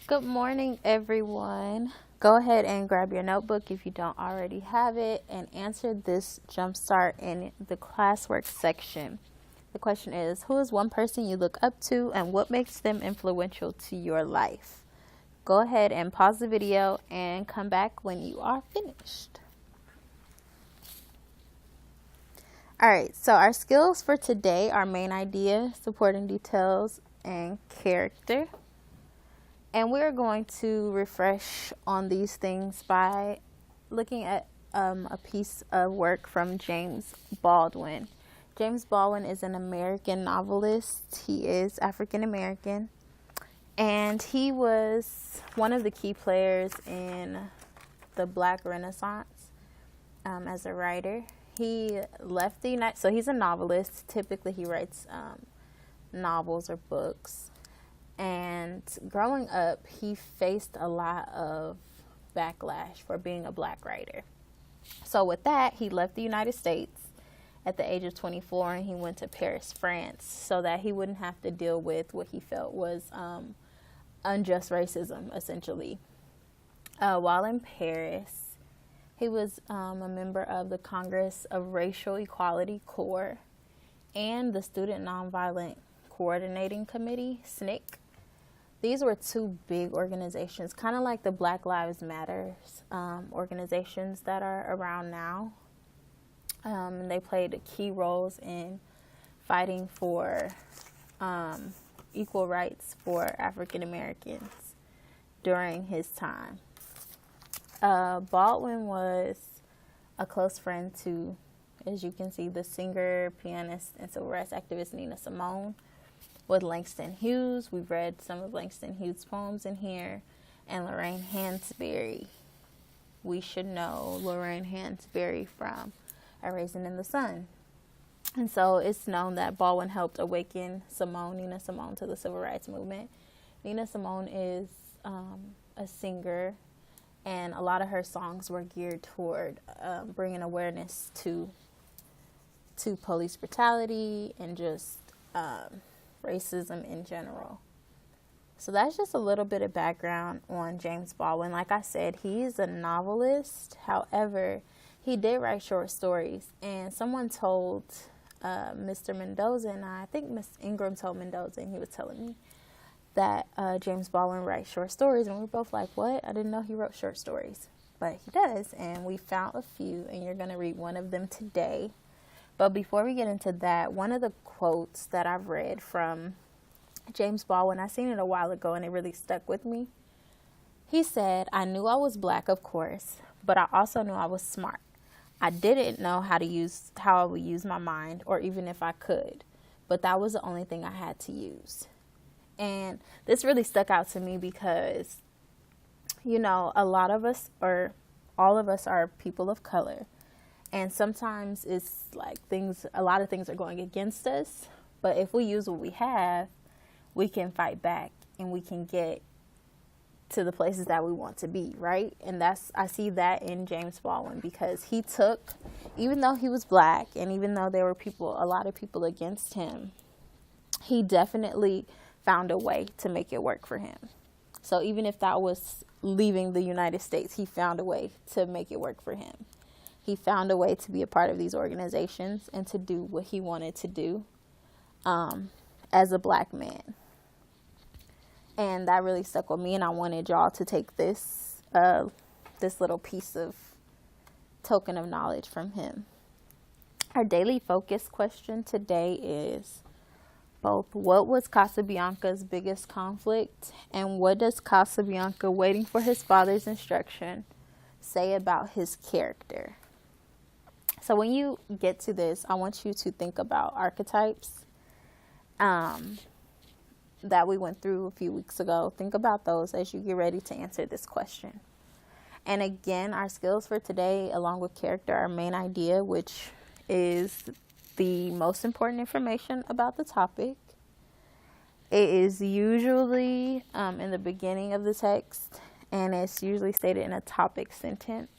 Good morning, everyone. Go ahead and grab your notebook if you don't already have it and answer this jumpstart in the classwork section. The question is, who is one person you look up to and what makes them influential to your life? Go ahead and pause the video and come back when you are finished. All right, so our skills for today are main idea, supporting details, and character. And we're going to refresh on these things by looking at a piece of work from James Baldwin. James Baldwin is an American novelist. He is African American. And he was one of the key players in the Black Renaissance as a writer. He left the United States, so he's a novelist. Typically he writes novels or books. And growing up, he faced a lot of backlash for being a Black writer. So with that, he left the United States at the age of 24 and he went to Paris, France, so that he wouldn't have to deal with what he felt was unjust racism, essentially. While in Paris, he was a member of the Congress of Racial Equality Corps and the Student Nonviolent Coordinating Committee, SNCC. These were two big organizations, kind of like the Black Lives Matter organizations that are around now. And they played key roles in fighting for equal rights for African Americans during his time. Baldwin was a close friend to, as you can see, the singer, pianist, and civil rights activist Nina Simone. With Langston Hughes, we've read some of Langston Hughes' poems in here, and Lorraine Hansberry. We should know Lorraine Hansberry from A Raisin in the Sun. And so it's known that Baldwin helped awaken Nina Simone, to the civil rights movement. Nina Simone is a singer, and a lot of her songs were geared toward bringing awareness to police brutality and just racism in general. So that's just a little bit of background on James Baldwin. Like I said, he's a novelist. However, he did write short stories. And someone told Mr. Mendoza, and I think Miss Ingram told Mendoza, and he was telling me that James Baldwin writes short stories. And we were both like, what? I didn't know he wrote short stories. But he does. And we found a few, and you're going to read one of them today. But before we get into that, one of the quotes that I've read from James Baldwin, I seen it a while ago and it really stuck with me. He said, "I knew I was Black, of course, but I also knew I was smart. I didn't know how I would use my mind, or even if I could, but that was the only thing I had to use." And this really stuck out to me because, you know, a lot of us, or all of us, are people of color. And sometimes it's like a lot of things are going against us. But if we use what we have, we can fight back and we can get to the places that we want to be, right? And I see that in James Baldwin, because he took, even though he was Black and even though there were a lot of people against him, he definitely found a way to make it work for him. So even if that was leaving the United States, he found a way to make it work for him. He found a way to be a part of these organizations and to do what he wanted to do as a Black man. And that really stuck with me, and I wanted y'all to take this little piece of token of knowledge from him. Our daily focus question today is both, what was Casabianca's biggest conflict, and what does Casabianca, waiting for his father's instruction, say about his character? So when you get to this, I want you to think about archetypes that we went through a few weeks ago. Think about those as you get ready to answer this question. And again, our skills for today, along with character, are main idea, which is the most important information about the topic. It is usually in the beginning of the text, and it's usually stated in a topic sentence.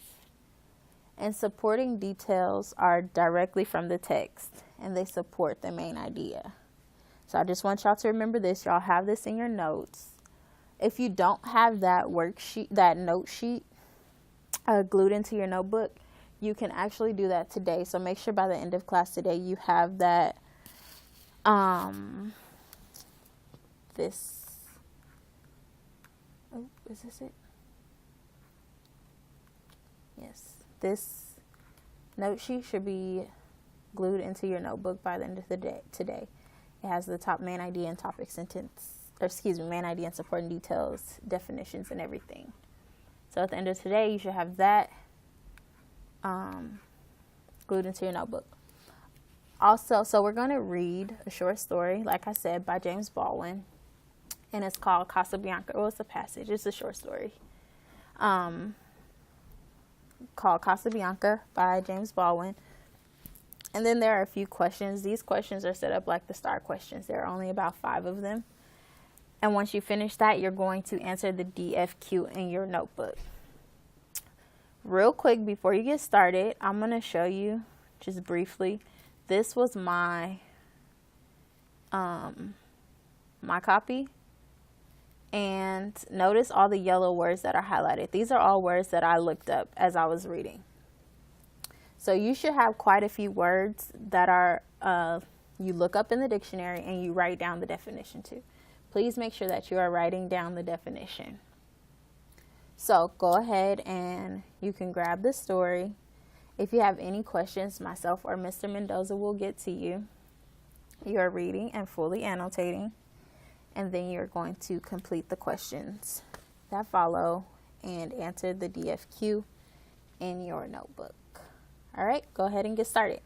And supporting details are directly from the text, and they support the main idea. So I just want y'all to remember this. Y'all have this in your notes. If you don't have that worksheet, that note sheet glued into your notebook, you can actually do that today. So make sure by the end of class today you have that, this, oh, is this it? Yes, this note sheet should be glued into your notebook by the end of the day today. It has the top main idea and topic sentence, or excuse me, main idea and supporting details, definitions, and everything. So at the end of today, you should have that glued into your notebook. Also, so we're going to read a short story, like I said, by James Baldwin, and it's called Casabianca. Well, it's a passage. It's a short story called Casabianca by James Baldwin. And then there are a few questions. These questions are set up like the STAR questions. There are only about 5 of them. And once you finish that, you're going to answer the DFQ in your notebook. Real quick, before you get started, I'm going to show you just briefly. This was my my copy. And notice all the yellow words that are highlighted. These are all words that I looked up as I was reading. So you should have quite a few words that are you look up in the dictionary and you write down the definition to. Please make sure that you are writing down the definition. So go ahead and you can grab the story. If you have any questions, myself or Mr. Mendoza will get to you. You are reading and fully annotating, and then you're going to complete the questions that follow and answer the DFQ in your notebook. All right, go ahead and get started.